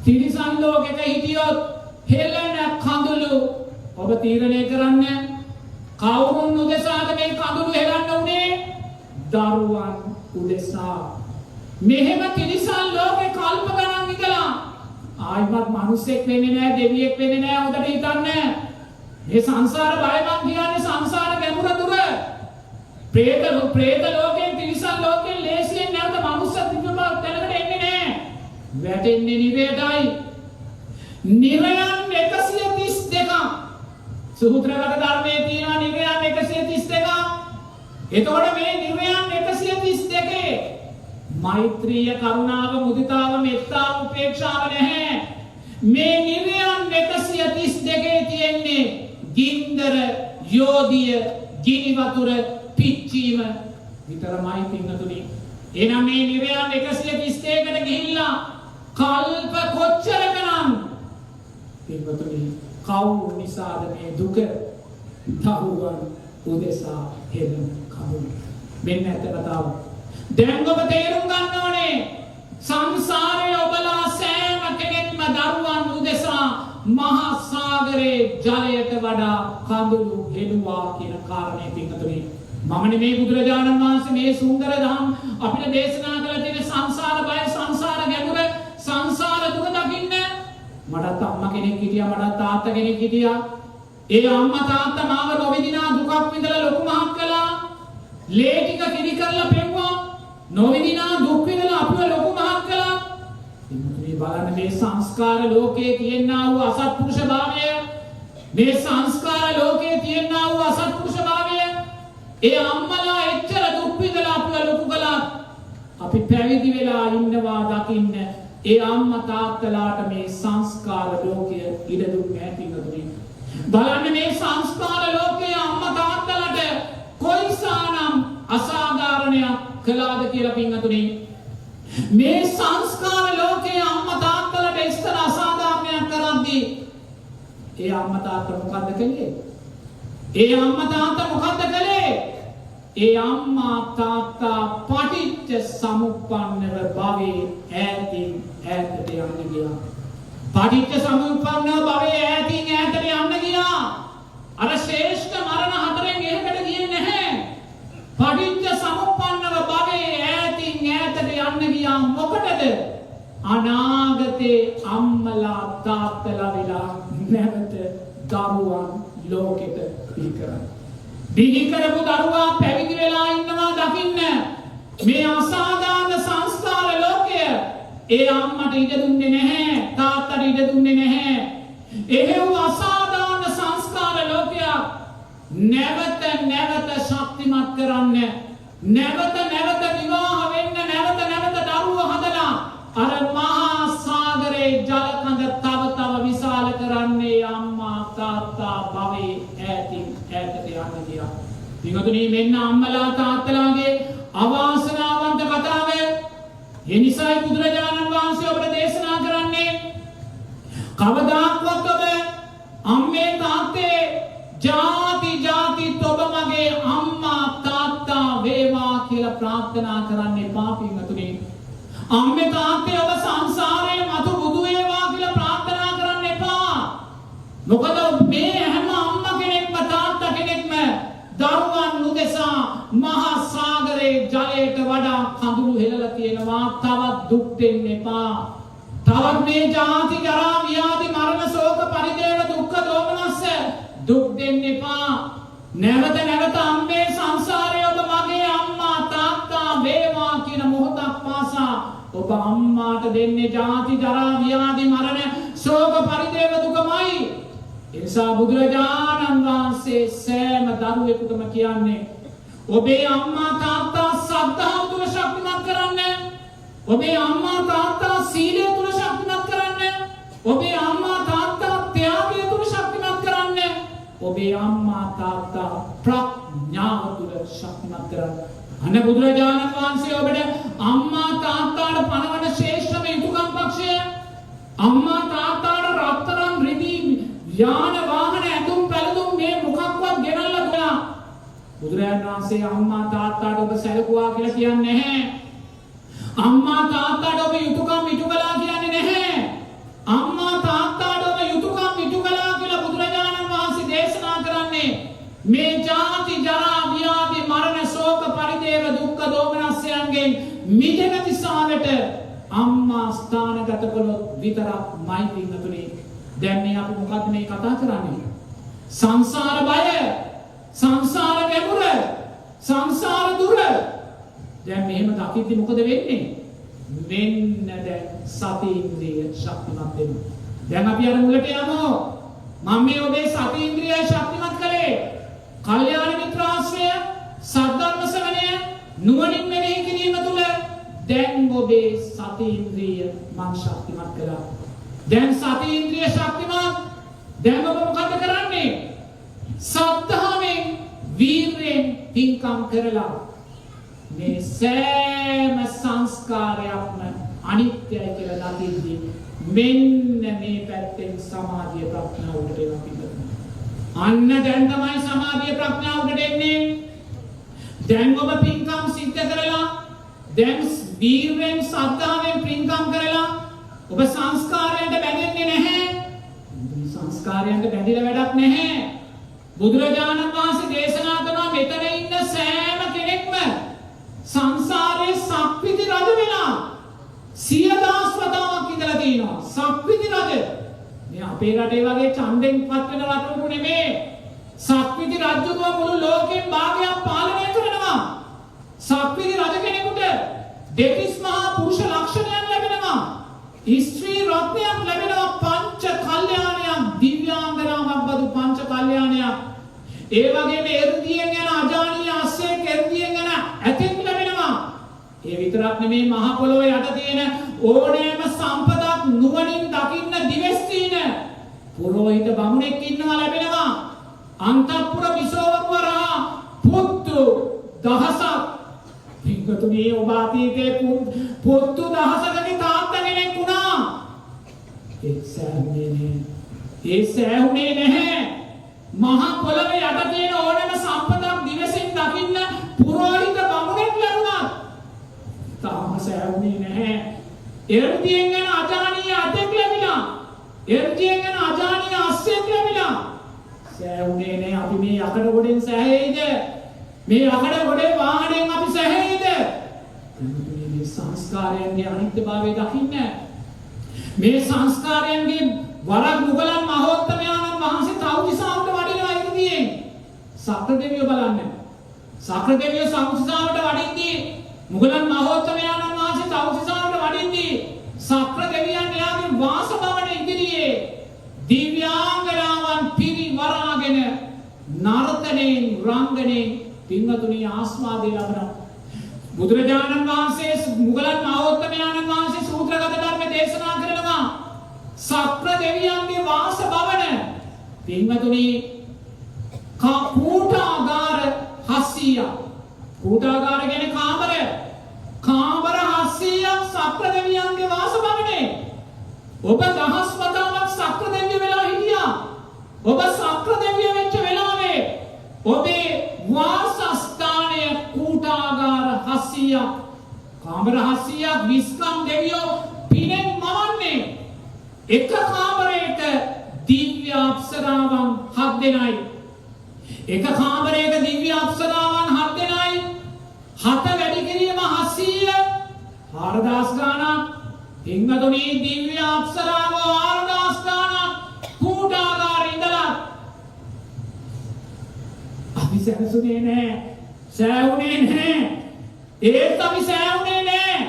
තිරිසන් ලෝකෙක හිටියොත් හෙළන කඳුළු ඔබ තීරණය කරන්න. කවුරුන් උදෙසාද මේ කඳුළු හෙළන්න උනේ? දරුවන් උදෙසා. මෙහෙම තිරිසන් ලෝකේ කල්ප ගණන් ඉඳලා ආයිමත් මිනිස්සෙක් වෙන්නේ නැහැ, දෙවියෙක් වෙන්නේ නැහැ. හොඳට හිතන්න. මේ සංසාර බය මං කියන්නේ සංසාර ගැඹුර දුර. ප්‍රේත ලෝකෙන් තිරිසන් ලෝකෙන් ලේසියෙන් නැවත මනුස්ස දිව්‍ය තැනකට එන්න වැටෙන්නේ නිරයටයි. නිරයන් 132ක්. සූත්‍රගත ධර්මයේ තියෙනවා නිරයන් 132ක්. එතකොට මේ නිරයන් 132 මෛත්‍රිය, කරුණාව, මුදිතාව, මෙත්තාව, උපේක්ෂාව නැහැ. මේ නිරයන් 132 තියෙන්නේ ගින්දර, යෝධිය, ගිනි වතුර, පිච්චීම විතරමයි පින්නතුනි. එහෙනම් මේ නිරයන් 132කට ගිහිල්ලා කල්ප කොච්චරකනම් පින්නතුනි කවුරු නිසාද මේ දුක තරුවන් උදෙසා හෙළන කවුරු? මෙන්න ඇත්ත කතාව. දැන් ඔබ තේරුම් ගන්න ඕනේ සංසාරයේ ඔබලා සෑම කෙනෙක්ම දරුවන් උදෙසා මහා සාගරේ ජලයට වඩා කඳුළු හෙළුවා කියන කාරණේ පිටුතුනි. මම නෙමේ බුදුරජාණන් වහන්සේ මේ සුන්දර ධම් අපිට දේශනා කළ තියෙන සංසාර බය, සංසාර ගැඹුර, සංසාර දුක දකින්න. මටත් අම්මා කෙනෙක් හිටියා, මටත් තාත්තා කෙනෙක් හිටියා. ඒ අම්මා තාත්තා මාව නොවිදිනා දුකක් විඳලා ලොකු මහත් කළා. ලේ ටික කිරි කරලා පෙව්වා. නොවිදිනා දුක් විඳලා අපිව ලොකු මහත් කළා. ඉතින් බලන්න මේ සංස්කාර ලෝකයේ තියෙනා වූ අසත්පුරුෂ භාවය, මේ සංස්කාර ලෝකයේ තියෙනා වූ අසත්පුරුෂ භාවය, ඒ අම්මලා එච්චර දුක් විඳලා අපිව ලොකු කළා. අපි පැවිදි වෙලා ඉන්නවා දකින්න ඒ අම්මා තාත්තලාට මේ සංස්කාර ලෝකය ඉඩ දුන්නේ නැති නේද? බලන්න මේ සංස්කාර ලෝකයේ අම්මා තාත්තලාට කොයිසානම් අසාධාරණයක් කළාද කියලා පින්වතුනි. මේ සංස්කාර ලෝකයේ අම්මා තාත්තලාට ඉස්තර අසාධාරණයක් කරද්දී ඒ අම්මා තාත්තා මොකද්ද කළේ? ඒ අම්මා තාත්තා මොකද්ද කළේ? ඒ අම්මා තාත්තා පටිච්ච සමුප්පන්නව භවයේ ඈතින් ඈතට යන්න ගියා. පටිච්ච සමුප්පන්න භවයේ ඈතින් ඈතට යන්න ගියා. අර ශ්‍රේෂ්ඨ මරණ හතරෙන් එහෙකට ගියේ නැහැ. පටිච්ච සමුප්පන්නව භවයේ ඈතින් ඈතට යන්න ගියා. මොකටද? අනාගතේ අම්මලා තාත්තලා වෙලා නැවත දරුවන් ලෝකෙට බිහි කරන්න. බිහි කරපු දරුවා පැවිදි වෙලා ඉන්නවා දකින්න. මේ අසාධාරණ සංස්කාර ලෝකය ඒ අම්මට ඉඩ දුන්නේ නැහැ, තාත්තට ඉඩ දුන්නේ නැහැ. එහෙව් අසාධාරණ සංස්කාර ලෝකයක් නැවත නැවත ශක්තිමත් කරන්න, නැවත නැවත විවාහ වෙන්න, නැවත නැවත දරුවෝ හදලා අර මහා සාගරේ ජල කඳ තව තව විශාල කරන්නේ අම්මා තාත්තා භවයේ ඈතින් ඈතට යන්න ගියා. පින්වතුනි මෙන්න අම්මලා තාත්තලාගේ අවාසනාවන්ත කතාව. ඒ නිසායි බුදුරජාණන් වහන්සේ අපට දේශනා කරන්නේ කවදාක්වත් ඔබ අම්මේ තාත්තේ ජාති ජාතිත් ඔබ මගේ අම්මා තාත්තා වේවා කියලා ප්‍රාර්ථනා කරන්න එපා පින්වතුනි. අම්මේ තාත්තේ ඔබ සංසාරේ මතු බුදු වේවා කියලා ප්‍රාර්ථනා කරන්න එපා. මොකද මේ හැම අම්මා කෙනෙක්ම තාත්තා කෙනෙක්ම දරුවන් උදෙසා මහා සාගරේ ජලයට වඩා කඳුළු හෙලලා තියෙනවා. තවත් දුක් දෙන්න එපා. තවත් මේ ජාති ජරා ව්‍යාධි මරණ ශෝක පරිදේව දුක්ඛ දෝමනස්ස දුක් දෙන්න එපා. නැවත නැවත අම්මේ සංසාරේ ඔබ මගේ අම්මා තාත්තා වේවා කියන මොහොතක් පාසා ඔබ අම්මාට දෙන්නේ ජාති ජරා ව්‍යාධි මරණ ශෝක පරිදේව දුකමයි. ඒ නිසා බුදුරජාණන් වහන්සේ සෑම දරුවෙකුටම කියන්නේ ඔබේ අම්මා තාත්තා සද්ධාව තුල ශක්තිමත් කරන්න. ඔබේ අම්මා තාත්තා සීලය තුල ශක්තිමත් කරන්න. ඔබේ අම්මා තාත්තා ත්‍යාගය තුල ශක්තිමත් කරන්න. ඔබේ අම්මා තාත්තා ප්‍රඥාව තුල ශක්තිමත් කරන්න. අන්න බුදුරජාණන් වහන්සේ ඔබට අම්මා තාත්තාට පනවන ශ්‍රේෂ්ඨම යුතුයකම් පක්ෂය, අම්මා තාත්තාට රත්තරන් රිදී යාන වාහන ඇඳුම් පැළඳුම් මේ මොකක්වත් ගෙනල්ලා දුන්නා. බුදුරජාණන් වහන්සේ අම්මා තාත්තාට ඔබ සැලකුවා කියලා කියන්නේ නැහැ. අම්මා තාත්තාට ඔබ යුතුයකම් ඉටු කළා කියන්නේ නැහැ. අම්මා තාත්තාට ඔබ යුතුයකම් ඉටු කළා කියලා බුදුරජාණන් වහන්සේ දේශනා කරන්නේ මේ ජාති ජරා ව්‍යාධි මරණ ශෝක පරිදේව දුක්ඛ දෝමනස්යන්ගෙන් මිදෙන දිශාවට අම්මා ස්ථානගත කළොත් විතරක්මයි පින්නතුනේ. දැන් මේ අපි මොකද්ද මේ කතා කරන්නේ? සංසාර බය, සංසාර ගැඹුර, සංසාර දුර. දැන් මෙහෙම දකිද්දි මොකද වෙන්නේ? මෙන්න දැන් සති ඉන්ද්‍රිය ශක්තිමත් වෙනවා. දැන් අපි අර මුලට යමු. මම මේ ඔබේ සති ඉන්ද්‍රියයි ශක්තිමත් කළේ. කල්යාණ මිත්‍රාශ්‍රය, සද්ධර්ම ශ්‍රවණය, නුවණින් මෙනෙහි කිරීම තුළ දැන් ඔබේ සති ඉන්ද්‍රිය මම ශක්තිමත් කළා. දැන් සති ඉන්ද්‍රිය ශක්තිමත්. දැන් ඔබ මොකද කරන්නේ? සද්ධාවෙන්, වීර්යෙන් පින්කම් කරලා මේ සෑම සංස්කාරයක්ම අනිත්‍යයි කියලා දකිද්දී මෙන්න මේ පැත්තෙන් සමාධිය ප්‍රඥාව උඩට එනවා පිළිගන්න. අන්න දැන් තමයි සමාධිය ප්‍රඥාව උඩට එන්නේ. දැන් ඔබ පින්කම් සිද්ධ කරලා, දැන් වීර්යෙන් සද්ධාවෙන් පින්කම් කරලා ඔබ සංස්කාරයන්ට බැඳෙන්නේ නැහැ. සංස්කාරයන්ට බැඳිලා වැඩක් නැහැ. බුදුරජාණන් වහන්සේ දේශනා කරනවා මෙතන ඉන්න සෑම කෙනෙක්ම සංසාරේ සක්විති රජ වෙලා 100,000 වතාවක් ඉඳලා තිනවා. සක්විති රජ. මේ අපේ රටේ වගේ ඡන්දෙන් පත් වෙන රටවල නෙමෙයි. සක්විති රජුව මුළු ලෝකෙන් භාගයක් පාලනය කරනවා. සක්විති රජ කෙනෙකුට දෙතිස් මහා පුරුෂ ලක්ෂණයන් ලැබෙනවා. ස්ත්‍රී රත්නයක් ලැබෙනවා. පංච කල්යාණයක්, දිව්‍යාංගනාවක් බඳු පංච කල්යාණයක්. ඒ වගේම එර්දියෙන් යන අජානීය අස්සෙක්, එර්දියෙන් යන ඇතෙක් ලැබෙනවා. ඒ විතරක් නෙමේ මහ පොළොවේ යට තියෙන ඕනෑම සම්පතක් නුවණින් දකින්න දිවෙස් තියෙන පුරෝහිත බමුණෙක් ඉන්නවා ලැබෙනවා. අන්තපුර විසෝවරා පුත්තු දහසක්. පින්කතුනේ ඔබ අතීතයේ පුත්තු දහසකගේ තාත්තා කෙනෙක් වුණා. ඒ සෑහුනේ නැහැ. මහ පොළොවේ යට තියෙන ඕනෑම සම්පතක් දිවසින් දකින්න පුරෝහිත බමුණෙක් ලැබුණා. තාම සෑහුනේ නැහැ. එර්දියෙන් යන අජානීය අතෙක් ලැබිලා. එර්දියෙන් යන අජානීය අස්සෙක් ලැබිලා. සෑහුනේ නැහැ. අපි මේ යකඩ ගොඩෙන් සෑහෙයිද? මේ යකඩ ගොඩේ වාහනයෙන් අපි සෑහෙයිද? මේ සංස්කාරයන්ගේ අනිත්‍යභාවය දකින්න. මේ සංස්කාරයන්ගේ වරක් මුගලන් මහෝත්තමයාණන් වහන්සේ තවුතිසාවට වඩිනවා ඉදිරියෙන්. සක්‍ර දෙවියෝ බලන්න. සක්‍ර දෙවියෝ තවුතිසාවට වඩින්දී මුගලන් මහෝත්තමයාණන් වහන්සේ තවුතිසාවට වඩින්දී සක්‍ර දෙවියන් එයාගේ වාසභවන ඉදිරියේ දිව්‍යාංගනාවන් පිරිවරාගෙන නර්තනයෙන් රංගනයෙන් පින්වතුනි ආස්වාදය ලබනවා. බුදුරජාණන් වහන්සේ මුගලන් මහෝත්තමයාණන් වහන්සේ සූත්‍රගත ධර්ම දේශනා කරනවා. සක්‍ර දෙවියන්ගේ වාසභවන පින්වතුනි කූටාගාර 700ක්. කූටාගාර කියන්නේ කාමර. කාමර 700ක් සක්‍ර දෙවියන්ගේ වාසභවනේ. ඔබ දහස් වතාවක් සක්‍ර දෙවිය වෙලා හිටියා. ඔබ සක්‍ර දෙවිය වෙච්ච වෙලාවේ ඔබේ වාසස්ථානය කූටාගාර 700ක්. කාමර 700ක් විස්කම් දෙවියෝ පිනෙන් මවන්නේ. එක කාමරයක දිව්‍ය අප්සරාවන් 7 දෙනයි. එක කාමරයක දිව්‍ය අප්සරාවන් 7 දෙනයි. 7 වැඩි කිරීම 700 4000 ගාණක්. පින්වතුනි දිව්‍ය අප්සරාව 4000 ගාණක් කූටාගාරේ ඉඳලා අපි සැනසුනේ නැහැ. සෑහුනේ නැහැ. ඒත් අපි සෑහුනේ නැහැ.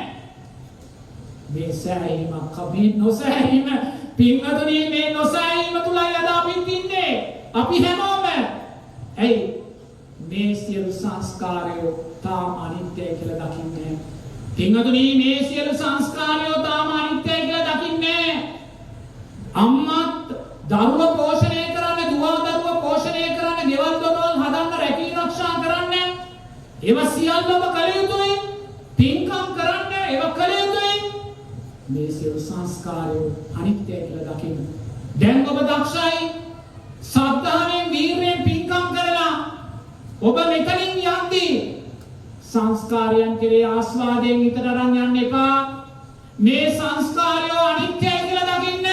මේ සෑහීම කපි නොසෑහීම පින්වතුනි මේ නොසෑහීම තුලයි අද අපි ඉන්නේ. අපි හැමෝම ඇයි මේ සියලු සංස්කාරයෝ තාම අනිත්‍යයි කියලා දකින්නේ. පින්වතුනි මේ සියලු සංස්කාරයෝ තාම අනිත්‍යයි කියලා දකින්නේ. අම්මත් දරුව පෝෂණය කරන්න, දුව දරුව පෝෂණය කරන්න, ගෙවල් දොරවල් හදන්න, රැකී ආරක්ෂා කරන්න, ඒව සියල්ලම කළ යුතුයි. පින්කම් කරන්න ඒව කළ යුතුයි. මේ සියලු සංස්කාරයෝ අනිත්‍යයි කියලා දකින්න. දැන් ඔබ දක්ෂයි. සද්ධාවෙන් වීර්යෙන් පින්කම් කරලා ඔබ මෙතනින් යද්දී සංස්කාරයන් කෙරේ ආස්වාදයෙන් හිතට අරන් යන්න එපා. මේ සංස්කාරයෝ අනිත්‍යයි කියලා දකින්න.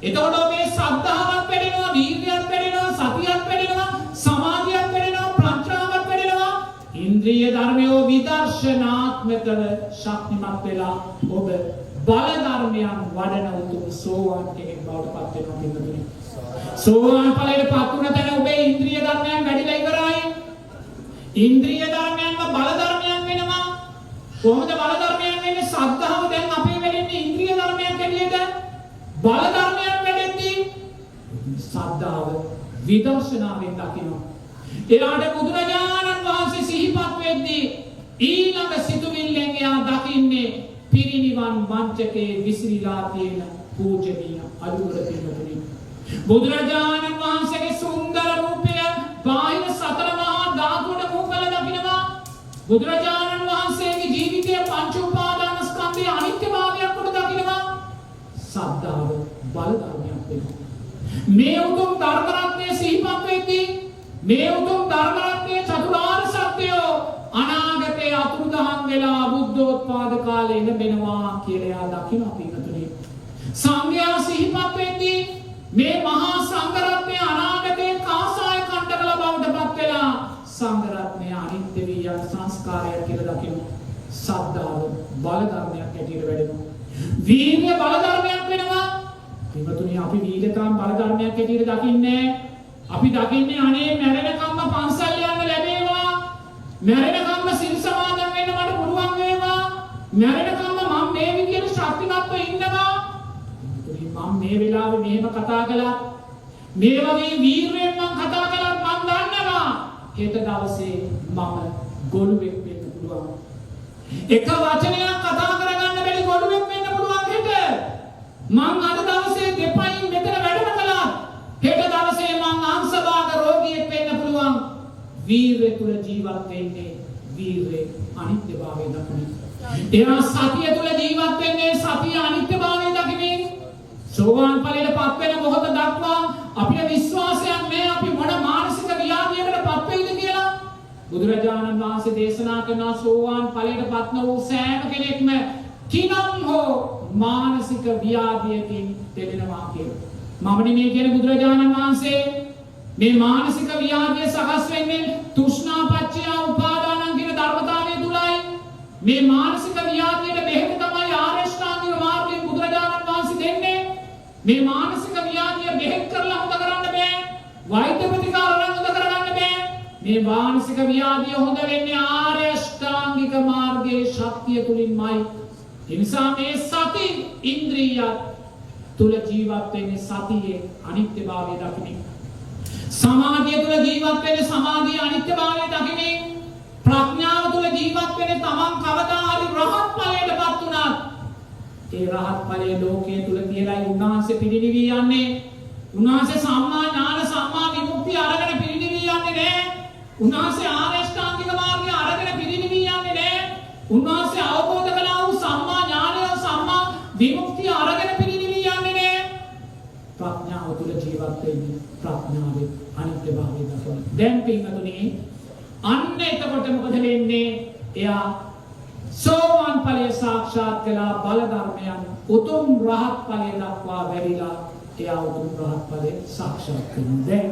එතකොට ඔබේ සද්ධාවක් වැඩෙනවා, වීර්යයක් වැඩෙනවා, සතියක් වැඩෙනවා, සමාධියක් වැඩෙනවා, ප්‍රඥාවක් වැඩෙනවා. ඉන්ද්‍රිය ධර්මයෝ විදර්ශනාත්මකව ශක්තිමත් වෙලා ඔබ බල ධර්මයන් වඩන උතුම් සෝවාන් කෙනෙක් බවට පත් වෙනවා පින්වතුනි. සෝවාන් ඵලයට පත් වුණ තැන ඔබේ ඉන්ද්‍රිය ධර්මයන් වැඩිලා ඉවරයි. ඉන්ද්‍රිය ධර්මයන්ම බල ධර්මයන් වෙනවා. කොහොමද බල ධර්මයන් වෙන්නේ සද්ධාව දැන් අපේ වෙලෙන්නේ ඉන්ද්‍රිය ධර්මයක් ඇටියට බල ධර්මයක් වැඩෙද්දී සද්ධාව විදර්ශනාවෙන් දකිනවා. එයාට බුදුරජාණන් වහන්සේ සිහිපත් වෙද්දී ඊළඟ සිතුවිල්ලෙන් එයා දකින්නේ පිරිනිවන් මංචකේ විසිරීලා තියෙන පූජනීය අදුර පිළිතුරු. බුදුරජාණන් වහන්සේගේ සුන්දර රූපය බාහිර සතර මහා ධාතුවට මුහු කළ දකිනවා. බුදුරජාණන් වහන්සේගේ ජීවිතයේ පංච උපාදාන ස්කන්ධයේ අනිත්‍යභාවයක් කොට දකිනවා. සද්ධාව බල ධර්මයක් වෙනවා. මේ උතුම් ධර්ම රත්නය සිහිපත් වෙද්දී මේ උතුම් ධර්ම රත්නයේ චතුරාර්ය සත්‍යය අනාගතයේ අතුරුදහන් වෙලා බුද්ධෝත්පාද කාලේ ලැබෙනවා කියලා එයා දකිනවා පිටුනේ. සංඝයා සිහිපත් වෙද්දී මේ මහා සංඝ රත්නය අනාගතයේ කාසාය කණ්ඩකල බවට පත් වෙලා සංඝ රත්නය අනිත්‍ය වී යන සංස්කාරයක් කියලා දකිනවා. සද්ධාව බල ධර්මයක් ඇටියට වැඩෙනවා. වීර්ය බල ධර්මයක් වෙනවා. පිටුනේ අපි වීර්යතාම් බල ධර්මයක් ඇටියට දකින්නේ අපි දකින්නේ අනේ මැරෙනකම්ම පන්සල් යන්න ලැබේවා. මැරෙනකම්ම සිල් සමාදන් වෙන්න මට පුළුවන් වේවා. මැරෙනකම්ම මම මේ විදියට ශක්තිමත්ව ඉන්නවා. මම මේ වෙලාවේ මෙහෙම කතා කළා. මේ වගේ වීරයෙන් මම කතා කළත් මම දන්නවා හෙට දවසේ මම ගොළුෙක් වෙන්න පුළුවන්. එක වචනයක් කතා කරගන්න බැරි ගොළුෙක් වෙන්න පුළුවන් හෙට. මම අද දවසේ දෙපයින් මෙතන වැඩම කළා. හෙට දවසේ මම අංශභාග රෝගියෙක් වෙන්න පුළුවන්. වීරය තුල ජීවත් වෙන්නේ වීරයේ අනිත්‍යභාවය දකිමින්. එයා සතිය තුල ජීවත් වෙන්නේ සතිය අනිත්‍යභාවය දකිමින්. සෝවාන් ඵලයට පත් වෙන මොහොත දක්වා අපිට විශ්වාසයක් නැහැ අපි මොන මානසික ව්‍යාධියකට පත් වෙයිද කියලා. බුදුරජාණන් වහන්සේ දේශනා කරන සෝවාන් ඵලයට පත් වූ සෑම කෙනෙක්ම කිනම් හෝ මානසික ව්‍යාධියකින් දෙවෙනවා කියලා. මම නෙමෙයි කියන බුදුරජාණන් වහන්සේ මේ මානසික ව්‍යාධිය සකස් වෙන්නේ තෘෂ්ණා පත්‍ය උපාදානං කියන ධර්මතාවය තුලයි. මේ මානසික ව්‍යාධියට බෙහෙත තමයි ආර්ය ශ්‍රාංගික මාර්ගයෙන් බුදුරජාණන් වහන්සේ දෙන්නේ. මේ මානසික ව්‍යාධිය බෙහෙත් කරලා හොද කරන්න බෑ. වෛද්‍ය ප්‍රතිකාර වලින් හොද කරගන්න බෑ. මේ මානසික ව්‍යාධිය හොද වෙන්නේ ආර්ය ශ්‍රාංගික මාර්ගයේ ශක්තිය තුලින්මයි. ඒ නිසා මේ සති ඉන්ද්‍රිය තුල ජීවත් වෙන්නේ සතියේ අනිත්‍යභාවය දකිමින්. සමාධිය තුල ජීවත් වෙන්නේ සමාධියේ අනිත්‍යභාවය දකිමින්. ප්‍රඥාව තුල ජීවත් වෙන්නේ තමන් කවදා හරි රහත් ඵලයටපත් උනත් ඒ රහත් ඵලයේ ලෝකයේ තුල තියලා උන්වහන්සේ පිළිනිවි යන්නේ. උන්වහන්සේ සම්මා ඥාන සම්මා විමුක්තිය අරගෙන පිළිනිවි යන්නේ නැහැ. උන්වහන්සේ ආර්ය ශ්‍රාංගික මාර්ගය අරගෙන පිළිනිවි යන්නේ නැහැ. උන්වහන්සේ අවබෝධ කළා වූ සම්මා ඥානය සම්මා විමුක්තිය අරගෙන පිළිනිවි යන්නේ නැහැ. ප්‍රඥාව තුල ජීවත් වෙන්නේ ප්‍රඥාවේ අනිත්‍යභාවය දකින. දැන් පින්වතුනි අන්න එතකොට මොකද වෙන්නේ? එයා සෝවාන් ඵලය සාක්ෂාත් කළා බල ධර්මයන් උතුම් රහත් ඵලය දක්වා වැඩිලා එයා උතුම් රහත් ඵලය සාක්ෂාත් කරනවා. දැන්